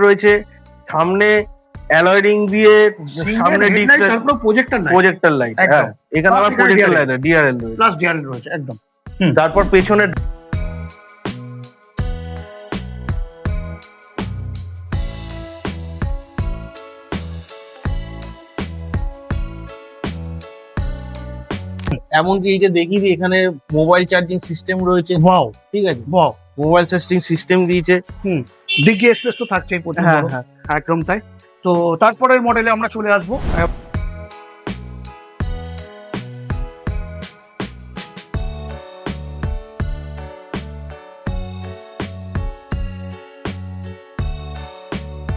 রয়েছে সামনে অ্যালয়ডিং দিয়ে সামনে প্রজেক্টর লাইট। হ্যাঁ, এখানে আবার প্রজেক্টর লাইট ডিআরএল রয়েছে, প্লাস ডিআরএল রয়েছে একদম। তারপর পেছনে এমনকি এই যে দেখি যে এখানে মোবাইল চার্জিং সিস্টেম রয়েছে। ওয়াও, ঠিক আছে, ওয়াও, মোবাইল চার্জিং সিস্টেম দিয়েছে। ডিগি এক্সপ্রেস তো থাকছেই প্রথম। হ্যাঁ, একদম তাই। তো তারপরের মডেলে আমরা চলে আসবো।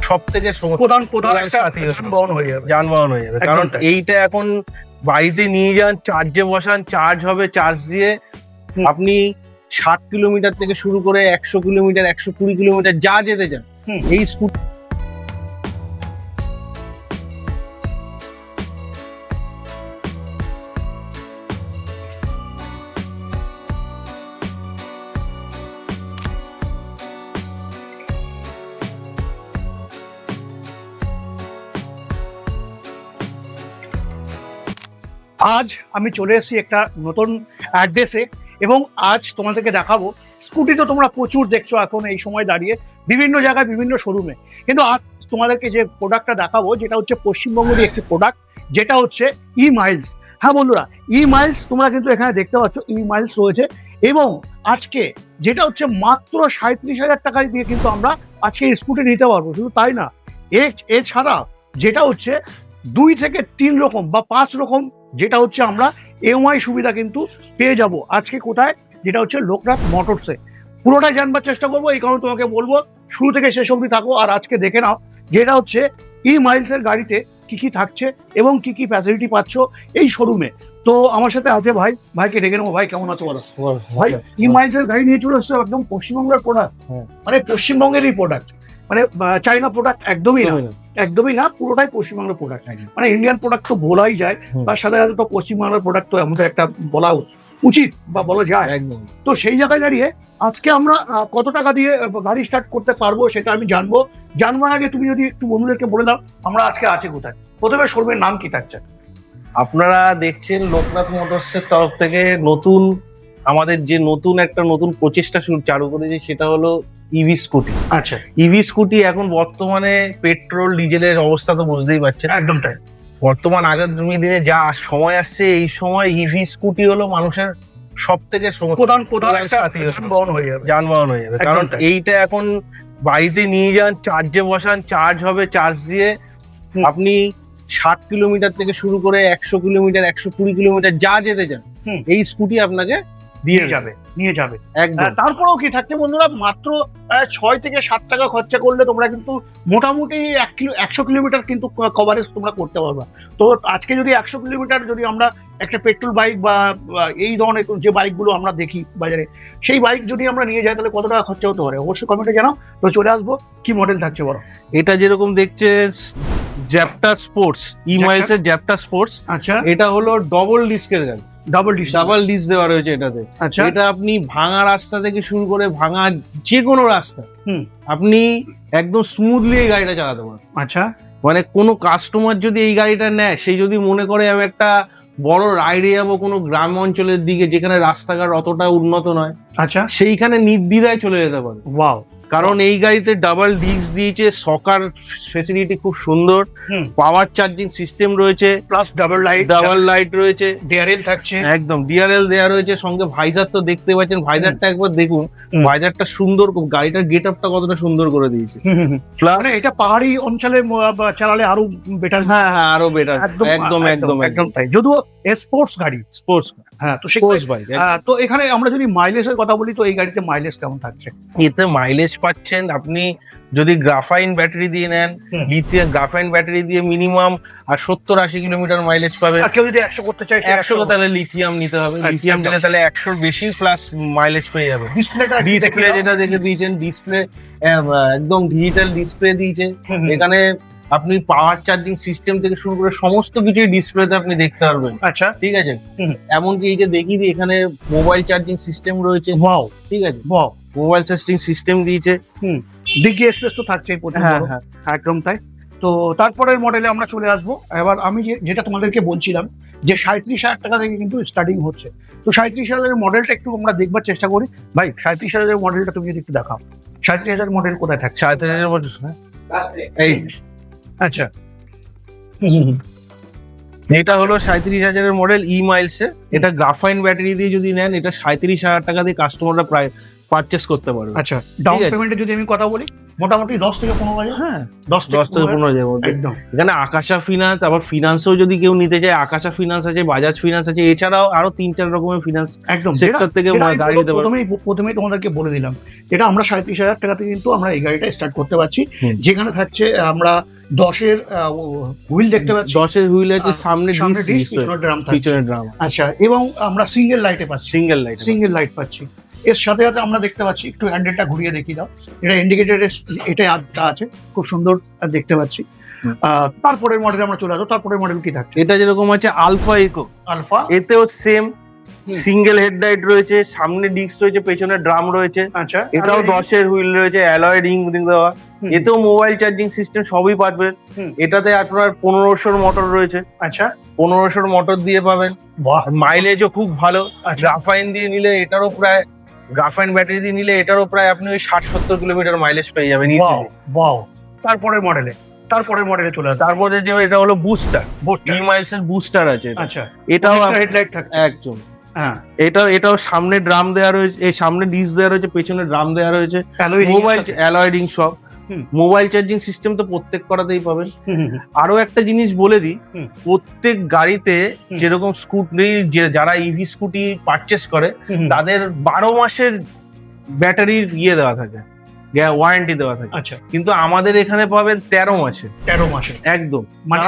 সব থেকে প্রধান যানবাহন হয়ে যাবে, কারণ এইটা এখন বাড়িতে নিয়ে যান, চার্জে বসান, চার্জ হবে, চার্জ দিয়ে আপনি 60 কিলোমিটার থেকে শুরু করে 100 কিলোমিটার 120 কিলোমিটার যা যেতে চান এই স্কুটি। আজ আমি চলে এসেছি একটা নতুন অ্যাড্রেসে, এবং আজ তোমাদেরকে দেখাবো স্কুটি। তো তোমরা প্রচুর দেখছো এখন এই সময় দাঁড়িয়ে বিভিন্ন জায়গায় বিভিন্ন শোরুমে, কিন্তু আজ তোমাদেরকে যে প্রোডাক্টটা দেখাবো যেটা হচ্ছে পশ্চিমবঙ্গেরই একটি প্রোডাক্ট, যেটা হচ্ছে ই মাইলস। হ্যাঁ বন্ধুরা, ই মাইলস তোমরা কিন্তু এখানে দেখতে পাচ্ছ ই মাইলস রয়েছে, এবং আজকে যেটা হচ্ছে মাত্র 37,000 টাকায় দিয়ে কিন্তু আমরা আজকে স্কুটি নিতে পারবো। শুধু তাই না, এছাড়া যেটা হচ্ছে 2 থেকে 3 রকম বা 5 রকম যেটা হচ্ছে আমরা এমআই সুবিধা কিন্তু পেয়ে যাব আজকে কোথায়, যেটা হচ্ছে লোকনাথ মোটরসে। পুরোটাই জানবার চেষ্টা করবো, এই কারণে তোমাকে বলবো শুরু থেকে শেষ অবধি থাকো, আর আজকে দেখে নাও যেটা হচ্ছে ই মাইলসের গাড়িতে কি কি থাকছে এবং কি কি ফ্যাসিলিটি পাচ্ছ এই শোরুমে। তো আমার সাথে আছে ভাইকে ডেকে নেবো। ভাই কেমন আছো বলো? ভাই ই মাইলসের গাড়ি নিয়ে চলে আসছে, একদম পশ্চিমবঙ্গের প্রোডাক্ট, মানে পশ্চিমবঙ্গেরই প্রোডাক্ট, মানে চাইনা প্রোডাক্ট একদমই না, পুরোটাই পশ্চিমবাংলার প্রোডাক্ট। মানে ইন্ডিয়ান প্রোডাক্ট তো বলাই যায়, তার সাথে সাথে তো পশ্চিমবাংলার প্রোডাক্ট তো আমাদের একটা বলা উচিত বা বলা যায় একদম। তো সেই জায়গায় দাঁড়িয়ে আজকে আমরা কত টাকা দিয়ে গাড়ি স্টার্ট করতে পারবো সেটা আমি জানবার আগে তুমি যদি একটু বন্ধুদেরকে বলে দাও আমরা আজকে আছি কোথায়। প্রথমে শোরুমের নাম কি থাকছে? আপনারা দেখছেন লোকনাথ মোটরসের তরফ থেকে আমাদের যে নতুন প্রচেষ্টা চালু করেছে, সেটা হলো ইভি স্কুটি। আচ্ছা, ইভি স্কুটি এখন বর্তমানে পেট্রোল ডিজেলের অবস্থা তো বুঝতেই পারছেন, একদম তাই। বর্তমান আগামী দিনে যা সময় আসছে, এই সময় ইভি স্কুটি হলো মানুষের সব থেকে প্রধান যানবাহন হয়ে যাবে, কারণ এইটা এখন বাড়িতে নিয়ে যান, চার্জে বসান, চার্জ হবে, চার্জ দিয়ে আপনি 60 কিলোমিটার থেকে শুরু করে 100 কিলোমিটার 120 কিলোমিটার যা যেতে চান এই স্কুটি আপনাকে নিয়ে যাবে একদম। তারপরেও কি থাকছে বন্ধুরা, মাত্র 6 থেকে 7 টাকা খরচা করলে তোমরা কিন্তু মোটামুটি 100 কিলোমিটার কিন্তু কভারেজ তোমরা করতে পারবে। তো আজকে যদি 100 কিলোমিটার যদি আমরা একটা পেট্রোল বাইক বা এই ধরনের যে বাইকগুলো আমরা দেখি বাজারে, সেই বাইক যদি আমরা নিয়ে যাই তাহলে কত টাকা খরচা হতে পারে অবশ্যই কমেন্টে জানাও। তো চলে আসবো, কি মডেল থাকছে বলো? এটা যেরকম দেখছে জ্যাপটা স্পোর্টস, ই মাইলসের জ্যাপটা স্পোর্টস। আচ্ছা, এটা হলো ডবল ডিস্কের গাড়ি, ডাবল ডিস্ক দেওয়া রয়েছে এটাতে। আচ্ছা, এটা আপনি ভাঙা রাস্তা থেকে শুরু করে ভাঙা যে কোনো রাস্তা আপনি একদম স্মুথলি এই গাড়িটা চালাতে পারেন। আচ্ছা, মানে কোনো কাস্টমার যদি এই গাড়িটা নেয়, সেই যদি মনে করে আমি একটা বড় রাইডে যাবো কোনো গ্রাম অঞ্চলের দিকে যেখানে রাস্তাঘাট অতটা উন্নত নয়, আচ্ছা, সেইখানে নির্দ্বিধায় চলে যেতে পারে। ওয়াও, কারণ এই গাড়িতে ডাবল ডিস্ক দিয়েছে, সকার ফেসিলিটি খুব সুন্দর, পাওয়ার চার্জিং সিস্টেম রয়েছে, প্লাস ডাবল লাইট রয়েছে, ডিআরএল থাকছে, একদম ডিআরএল দেওয়া রয়েছে, সঙ্গে ভাইজার তো দেখতে পাচ্ছেন, ভাইজারটা একবার দেখুন, ভাইজারটা সুন্দর, গাড়িটার গেট আপটা কতটা সুন্দর করে দিয়েছে। মানে এটা পাহাড়ি অঞ্চলে চালালে আরো বেটার। হ্যাঁ, আরো বেটার, একদম তাই। যদিও স্পোর্টস গাড়ি, হ্যাঁ, তো স্পোর্টস বাইক। তো এখানে আমরা যদি মাইলেজের কথা বলি, তো এই গাড়িতে মাইলেজ কেমন থাকছে? এতে মাইলেজ পাচ্ছেন আপনি যদি গ্রাফাইন ব্যাটারি দিয়ে নেন, লিথিয়াম গ্রাফাইন ব্যাটারি দিয়ে মিনিমাম 70-80 কিলোমিটার মাইলেজ পাবে। আর কেউ যদি 100 করতে চায়, 100 তাহলে লিথিয়াম নিতে হবে, লিথিয়াম দিলে তাহলে 100 বেশি প্লাস মাইলেজ পেয়ে যাবে। ডিসপ্লে যেটা দেখে দিয়েছেন, ডিসপ্লে একদম ডিজিটাল ডিসপ্লে দিয়েছে। এখানে আপনি পাওয়ার চার্জিং সিস্টেম থেকে শুরু করে সমস্ত কিছু ডিসপ্লেতে আপনি দেখতে পারবেন। আচ্ছা, ঠিক আছে, এমনকি এই যে দেখি এখানে মোবাইল চার্জিং সিস্টেম রয়েছে। ওয়াও, ঠিক আছে, ওয়াও, মোবাইল চার্জিং সিস্টেম দিয়েছে। ডিকি এক্সপ্রেস তো থাকছেই প্রথম, হ্যাঁ। একদম তাই। তো তারপরের মডেলে আমরা চলে আসবো। এবার আমি যেটা তোমাদেরকে বলছিলাম যে 37,000 টাকা থেকে কিন্তু স্টার্টিং হচ্ছে। তো 37,000 মডেলটা একটু আমরা দেখবার চেষ্টা করি। ভাই 37,000 মডেলটা তুমি যদি একটু দেখাও, 37,000 মডেল কোথায় থাকছে? 37,000 মডেল এই আচ্ছা, এটা হলো 37,000 মডেল ই মাইলস এ। এটা গ্রাফাইন ব্যাটারি দিয়ে যদি নেন, এটা 37,000 টাকা দিয়ে কাস্টমাররা প্রায় পারচেস করতে পারবে। আচ্ছা, ডাউন আছে। পেমেন্টে যদি আমি কথা বলি মোটামুটি 10 থেকে 15,000। হ্যাঁ, 10 10 থেকে 15,000 মধ্যে। একদম এখানে আকাশা ফিনান্স, আবার ফিনান্সও যদি কেউ নিতে চায়, আকাশা ফিনান্স আছে, বাজাজ ফিনান্স আছে, এছাড়াও আরো 3-4 রকমের ফিনান্স একদম সেক্টর থেকে গাড়ি নিতে পারবে। প্রথমেই তোমাদেরকে বলে দিলাম, এটা আমরা 37,000 টাকা থেকে কিন্তু আমরা এই গাড়িটা স্টার্ট করতে পারছি। যেখানে থাকছে আমরা 10-এর হুইল দেখতে পাচ্ছি, 10-এর হুইল আছে, সামনে ডিস্ক, পিছনে ড্রাম। আচ্ছা, এবং আমরা সিঙ্গেল লাইটে পাচ্ছি, সিঙ্গেল লাইট পাচ্ছি। এর সাথে সাথে আমরা দেখতে পাচ্ছি, একটু হ্যান্ডেলটা ঘুরিয়ে দেখিয়ে দাও, এটা ইন্ডিকেটর, এটা আছে, খুব সুন্দর দেখতে পাচ্ছি। তারপরের মডেল আমরা চলে আসবো। তারপরের মডেল কি থাকছে? এটা যেরকম আছে আলফা ইকো, আলফা, এতেও সেম সিঙ্গেল হেডলাইট রয়েছে, সামনে ডিস্ক রয়েছে, পেছনে ড্রাম রয়েছে। আচ্ছা, এটাও 10-এর হুইল রয়েছে, অ্যালয় রিং দেওয়া। এতেও মোবাইল চার্জিং সিস্টেম সবই পাবেন। এটাতে আপনার 1500 মোটর রয়েছে। আচ্ছা, 1500 মোটর দিয়ে পাবেন। মাইলেজও খুব ভালো। গ্রাফাইন দিয়ে নিলে এটারও প্রায়, গ্রাফাইন ব্যাটারি দিয়ে নিলে এটারও প্রায় আপনি ওই 60-70 কিলোমিটার মাইলেজ পেয়ে যাবেন। তারপরের মডেলে চলে আসবে। তারপরে যে এটা হলো বুস্টার, ই মাইলস এর বুস্টার আছে। আচ্ছা, এটাও হেডলাইট থাকছে একদম। হ্যাঁ, এটাও সামনে ড্রাম দেওয়া রয়েছে, এই সামনে ডিস্ক দেওয়া রয়েছে, পেছনে ড্রাম দেওয়া রয়েছে, মোবাইল অ্যালয় রিং সব। মোবাইল চার্জিং সিস্টেম তো প্রত্যেক করাতেই পাবেন। আরো একটা জিনিস বলে দিই, প্রত্যেক গাড়িতে যেরকম স্কুটি, যারা ইভি স্কুটি পারচেস করে তাদের 12 মাসের ব্যাটারির দেওয়া থাকে, ওয়ারেন্টি দেওয়া থাকে। আচ্ছা, কিন্তু আমাদের এখানে পাবেন 13 মাসে একদম, মানে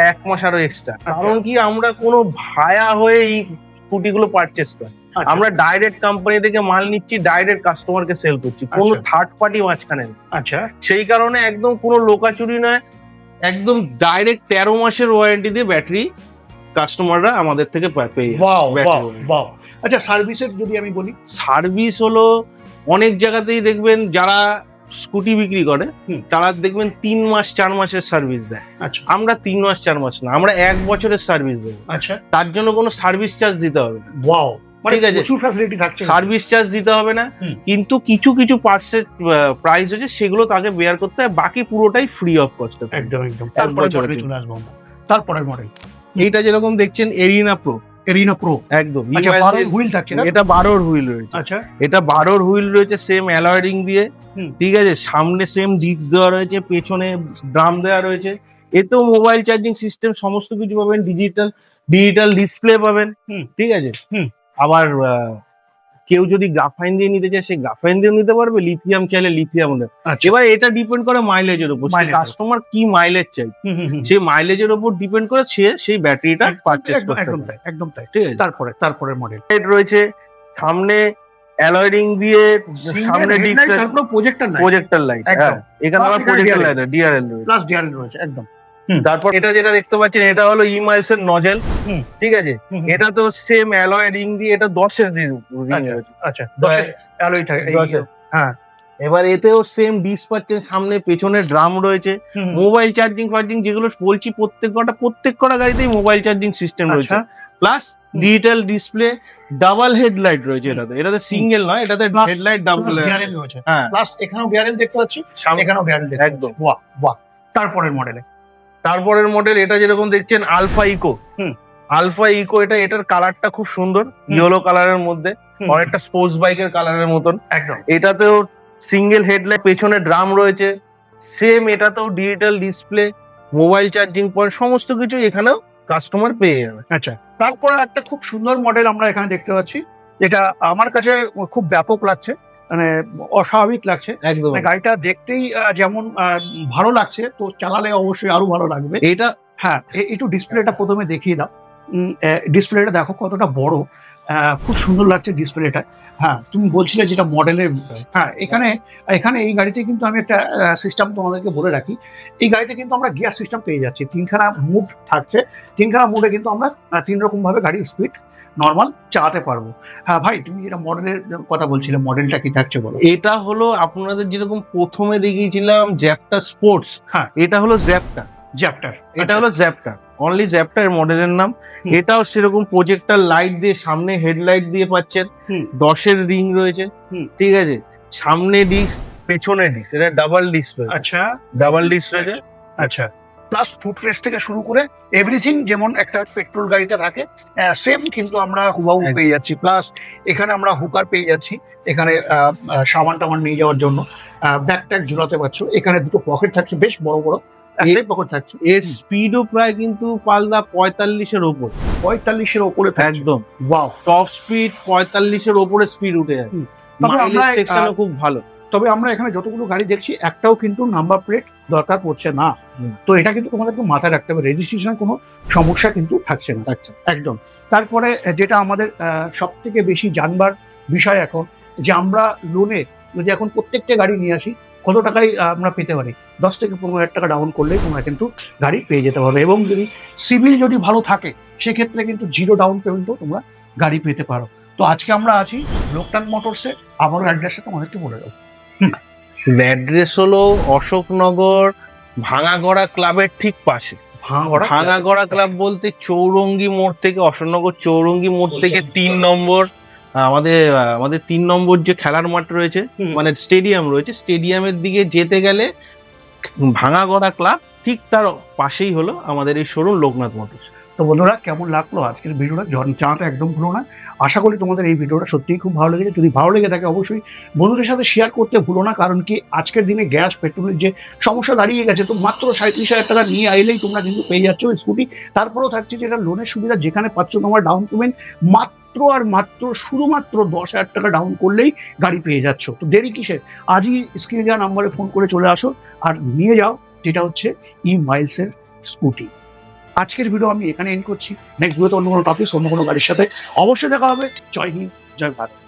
1 মাস আরো এক্সট্রা। কারণ কি, আমরা কোনো ভায়া হয়ে এই স্কুটি গুলো পারচেস করি, আমরা ডাইরেক্ট কোম্পানি থেকে মাল নিচ্ছি, ডাইরেক্ট কাস্টমারকে সেল করছি, কোনো থার্ড পার্টি মাঝখানে নেই। আচ্ছা, সেই কারণে একদম কোনো লোকাচুরি নয়, একদম ডাইরেক্ট 13 মাসের ওয়ারেন্টি দিয়ে ব্যাটারি কাস্টমাররা আমাদের থেকে পেয়ে যায়। আচ্ছা, সার্ভিসের যদি আমি বলি, সার্ভিস হলো অনেক জায়গাতেই দেখবেন যারা স্কুটি বিক্রি করে তারা দেখবেন 3 মাস 4 মাসের সার্ভিস দেয়। আচ্ছা, আমরা 3 মাস 4 মাস না, আমরা 1 বছরের সার্ভিস দেবো। আচ্ছা, তার জন্য কোনো সার্ভিস চার্জ দিতে হবে না। ঠিক আছে, প্রচুর ফ্যাসিলিটি থাকছে, সার্ভিস চার্জ দিতে হবে না। কিন্তু কিছু কিছু পার্টসের প্রাইস আছে, সেগুলো তাকে বেয়ার করতে হয়, বাকি পুরোটাই ফ্রি অফ কস্ট। একদম। তারপরের মডেল এইটা যেরকম দেখছেন এরিনা প্রো, একদম। আচ্ছা, 12 হুইল থাকছে না? এটা 12 হুইল রয়েছে। আচ্ছা, এটা 12 হুইল রয়েছে, সেম অ্যালয় রিং দিয়ে। ঠিক আছে, সামনে সেম ডিস্ক দেওয়া রয়েছে, পেছনে ড্রাম দেওয়া রয়েছে। এতেও মোবাইল চার্জিং সিস্টেম সমস্ত কিছু পাবেন, ডিজিটাল ডিসপ্লে পাবেন। ঠিক আছে, আবার কেউ যদি গ্রাফাইন দিয়ে নিতে চায়, সে গ্রাফাইন দিয়ে নিতে পারবে, লিথিয়াম চাইলে লিথিয়াম। এবার এটা ডিপেন্ড করে মাইলেজের উপর, কাস্টমার কি মাইলেজ চাই, সেই মাইলেজের উপর ডিপেন্ড করে সেই ব্যাটারিটা পারচেজ করতে পারে। একদম তাই। ঠিক আছে, তারপরের মডেল রয়েছে, সামনে অ্যালয় রিং দিয়ে, সামনে প্রজেক্টর লাইট। এখানে আবার প্রজেক্টর লাইট, ডিআরএল রয়েছে একদম। তারপর এটা যেটা দেখতে পাচ্ছেন, এটা হলো ই মাইলস এর নজেল। ঠিক আছে, এটা তো সেম অ্যালয় রিং দিয়ে, এটা 10-এর রিং রয়েছে। আচ্ছা, 10-এর অ্যালয় থাকে। হ্যাঁ, এবার এতেও সেম ডিস্ক পাচ্ছেন, সামনে পেছনে ড্রাম রয়েছে, মোবাইল চার্জিং যেগুলো বলছি প্রত্যেক কটা গাড়িতেই মোবাইল চার্জিং সিস্টেম রয়েছে, plus digital display, double headlight রয়েছে। এটাতে সিঙ্গেল নয়, এটাতে হেডলাইট ডাবল রয়েছে। হ্যাঁ, প্লাস এখানেও ডিআরএল দেখতে পাচ্ছি, এখানেও ডিআরএল দেখতে পাচ্ছি। একদম, বাহ। তারপরের মডেল এটা যেরকম দেখছেন আলফা ইকো, এটার কালারটা খুব সুন্দর, ইয়েলো কালারের মধ্যে, অনেকটা স্পোর্টস বাইকের কালারের মতন। একদম। এটাতেও সিঙ্গেল হেডলাইট, পেছনে ড্রাম রয়েছে, সেম এটাতেও digital display, mobile charging point, সমস্ত কিছু এখানেও কাস্টমার পেয়ে যাবে। আচ্ছা, তারপরে একটা খুব সুন্দর মডেল আমরা এখানে দেখতে পাচ্ছি, যেটা আমার কাছে খুব ব্যাপক লাগছে, মানে অস্বাভাবিক লাগছে একদম। গাড়িটা দেখতেই যেমন ভালো লাগছে, তো চালালে অবশ্যই আরো ভালো লাগবে। এটা হ্যাঁ, একটু ডিসপ্লেটা প্রথমে দেখিয়ে দাও। ডিসপ্লেটা দেখো কতটা বড়, খুব সুন্দর লাগছে ডিসপ্লেটা। হ্যাঁ, তুমি বলছিলে যেটা মডেলের বিষয়। হ্যাঁ, এখানে এখানে এই গাড়িতে কিন্তু আমি একটা সিস্টেম তোমাদেরকে বলে রাখি। এই গাড়িতে কিন্তু আমরা গিয়ার সিস্টেম পেয়ে যাচ্ছি, তিনখানা মুভ থাকছে। তিনখানা মুভে কিন্তু আমরা তিন রকম ভাবে গাড়ির স্পিড নর্মাল চালাতে পারবো। হ্যাঁ ভাই, তুমি যেটা মডেলের কথা বলছিলে, মডেলটা কি থাকছে বলো। এটা হলো আপনাদের যেরকম প্রথমে দেখিয়েছিলাম জ্যাপটা স্পোর্টস, হ্যাঁ, এটা হলো জ্যাপটা। জ্যাপ্টার, এটা হলো জ্যাপটা, অনলি জ্যাপটা এর মডেলের নাম। হুম। এটাও সেরকম প্রজেক্টর লাইট দিয়ে, সামনে হেডলাইট দিয়ে পাচ্ছেন, হুম। 10-এর রিং রয়েছে, হুম। ঠিক আছে। সামনে ডিস্ক, পেছনে ডিস্ক, এটা ডাবল ডিস্ক রয়েছে, আচ্ছা ডাবল ডিস্ক রয়েছে। আচ্ছা, প্লাস ফুটরেস্ট থেকে শুরু করে এভরিথিং যেমন একটা পেট্রোল গাড়িতে থাকে সেম কিন্তু আমরা হুবাহু একদম। পেয়ে যাচ্ছি। প্লাস এখানে আমরা হুকার পেয়ে যাচ্ছি, এখানে সামান টামান নিয়ে যাওয়ার জন্য ব্যাগ ট্যাগ ঝুলাতে পারছো। এখানে দুটো পকেট থাকছে, বেশ বড় বড় একটাই পকেট থাকছে। এর স্পিডও প্রায় কিন্তু পাল্লা 45-এর ওপর, 45-এর ওপরে একদম। ওয়াও, টপ স্পিড 45-এর ওপরে স্পিড উঠে যায়। হুম। তবে মাইলেজ আমরা, সেকশনও খুব ভালো। তবে আমরা এখানে যতগুলো গাড়ি দেখছি একটাও কিন্তু নাম্বার প্লেট দরকার পড়ছে না। হুম। তো এটা কিন্তু তোমাদেরকে মাথায় রাখতে হবে, রেজিস্ট্রেশন কোনো সমস্যা কিন্তু থাকছে না। আচ্ছা, একদম। তারপরে যেটা আমাদের সব থেকে বেশি জানবার বিষয় এখন, যে আমরা লোনে যদি এখন প্রত্যেকটা গাড়ি নিয়ে আসি, কত টাকায় আমরা পেতে পারি? 10 থেকে 15,000 টাকা ডাউন করলেই তোমরা কিন্তু গাড়ি পেয়ে যেতে পারবে। এবং যদি সিভিল যদি ভালো থাকে, সেক্ষেত্রে কিন্তু 0 ডাউন পেমেন্টও তোমরা গাড়ি পেতে পারো। তো আজকে আমরা আছি লোকনাথ মোটরসে, আবারও অ্যাড্রেসটা তোমাদেরকে বলে দেবো। অ্যাড্রেস হলো অশোকনগর ভাঙাগড়া ক্লাবের ঠিক পাশে। ভাঙাগড়া ক্লাব বলতে চৌরঙ্গি মোড় থেকে, অশোকনগর চৌরঙ্গি মোড় থেকে 3 নম্বর, আমাদের 3 নম্বর যে খেলার মাঠ রয়েছে, হুম। মানে স্টেডিয়াম রয়েছে, স্টেডিয়ামের দিকে যেতে গেলে ভাঙাগড়া ক্লাব ঠিক তার পাশেই হলো আমাদের এই শোরুম লোকনাথ মোটরস। তো বন্ধুরা, কেমন লাগলো আজকের ভিডিওটা? জানাটা একদম ভুলো না। আশা করি তোমাদের এই ভিডিওটা সত্যিই খুব ভালো লেগেছে। যদি ভালো লেগে থাকে অবশ্যই বন্ধুদের সাথে শেয়ার করতে ভুলো না। কারণ কি, আজকের দিনে গ্যাস পেট্রোলের যে সমস্যা দাঁড়িয়ে গেছে, তো মাত্র 37,000 টাকা নিয়ে আইলেই তোমরা কিন্তু পেয়ে যাচ্ছ ওই স্কুটি। তারপরেও থাকছে যে এটা লোনের সুবিধা, যেখানে পাচ্ছ তোমার ডাউন পেমেন্ট মাত্র আর মাত্র শুধুমাত্র 10,000 টাকা ডাউন করলেই গাড়ি পেয়ে যাচ্ছ। তো দেরি কিসের? আজই স্ক্রিনে দেওয়া নাম্বারে ফোন করে চলে আসো আর নিয়ে যাও, যেটা হচ্ছে ই-মাইলসের স্কুটি। আজকের ভিডিও আমি এখানে এন্ড করছি। নেক্সট ভিডিওতে অন্য কোনো টপিক, অন্য কোনো গাড়ির সাথে অবশ্যই দেখা হবে। জয় হিন্দ, জয় ভারত।